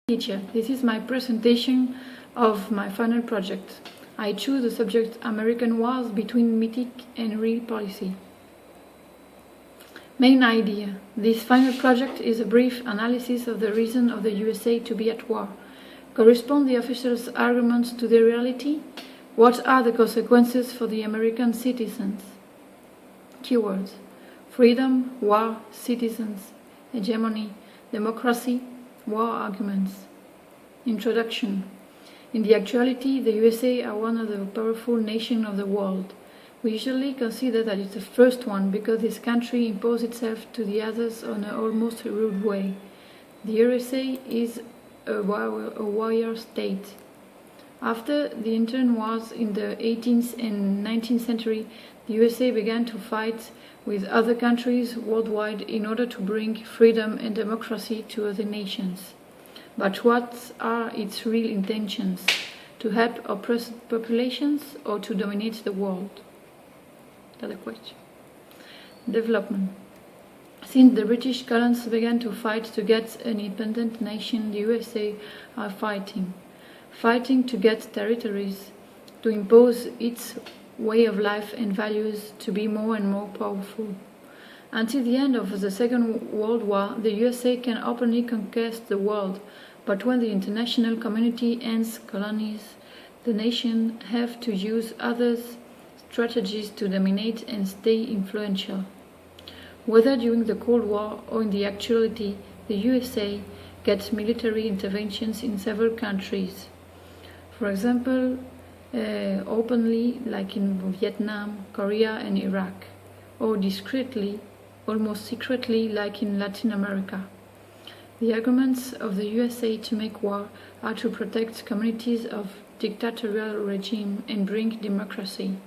Teacher, this is my presentation of my final project. I choose the subject American Wars between mythic and real policy. Main idea. This final project is a brief analysis of the reason of the USA to be at war. Correspond the officials' arguments to the reality? What are the consequences for the American citizens? Keywords: freedom, war, citizens, hegemony, democracy, war arguments. Introduction. In the actuality, the USA are one of the powerful nations of the world. We usually consider that it's the first one because this country imposed itself to the others on an almost rude way. The USA is a warrior state. After the intern wars in the 18th and 19th century, the USA began to fight with other countries worldwide in order to bring freedom and democracy to other nations. But what are its real intentions? To help oppressed populations or to dominate the world? That's the question. Development. Since the British colonists began to fight to get an independent nation, the USA are fighting to get territories, to impose its way of life and values, to be more and more powerful. Until the end of the Second World War, the USA can openly conquest the world, but when the international community ends colonies, the nation have to use other strategies to dominate and stay influential. Whether during the Cold War or in the actuality, the USA gets military interventions in several countries. For example, openly, like in Vietnam, Korea and Iraq, or discreetly, almost secretly, like in Latin America. The arguments of the USA to make war are to protect communities of dictatorial regime and bring democracy.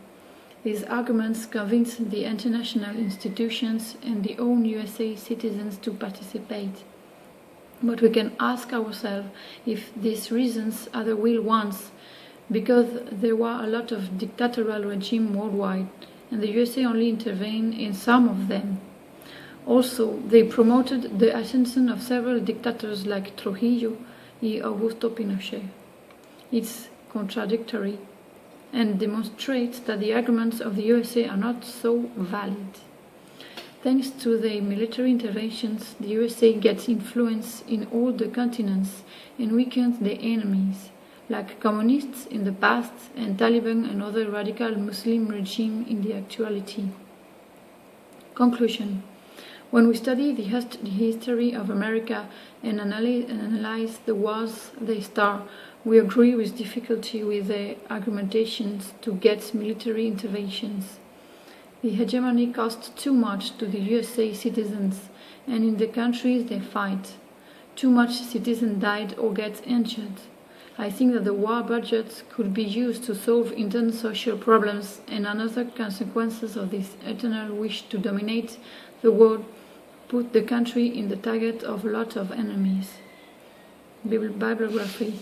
These arguments convince the international institutions and the own USA citizens to participate. But we can ask ourselves if these reasons are the real ones, because there were a lot of dictatorial regimes worldwide, and the USA only intervened in some of them. Also, they promoted the ascension of several dictators like Trujillo and Augusto Pinochet. It's contradictory and demonstrates that the arguments of the USA are not so valid. Thanks to their military interventions, the USA gets influence in all the continents and weakens their enemies, like communists in the past and Taliban and other radical Muslim regimes in the actuality. Conclusion. When we study the history of America and analyze the wars they start, we agree with difficulty with their argumentations to get military interventions. The hegemony costs too much to the USA citizens and in the countries they fight. Too much citizens died or get injured. I think that the war budget could be used to solve internal social problems and another consequences of this eternal wish to dominate the world put the country in the target of a lot of enemies. Bibliography.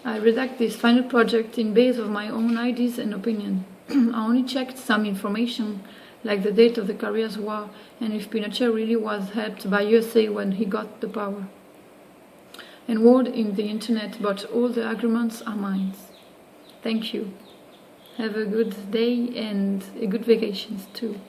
I redact this final project in base of my own ideas and opinion. I only checked some information, like the date of the Korea's war and if Pinochet really was helped by USA when he got the power. And word in the internet, but all the arguments are mine. Thank you. Have a good day and a good vacations too.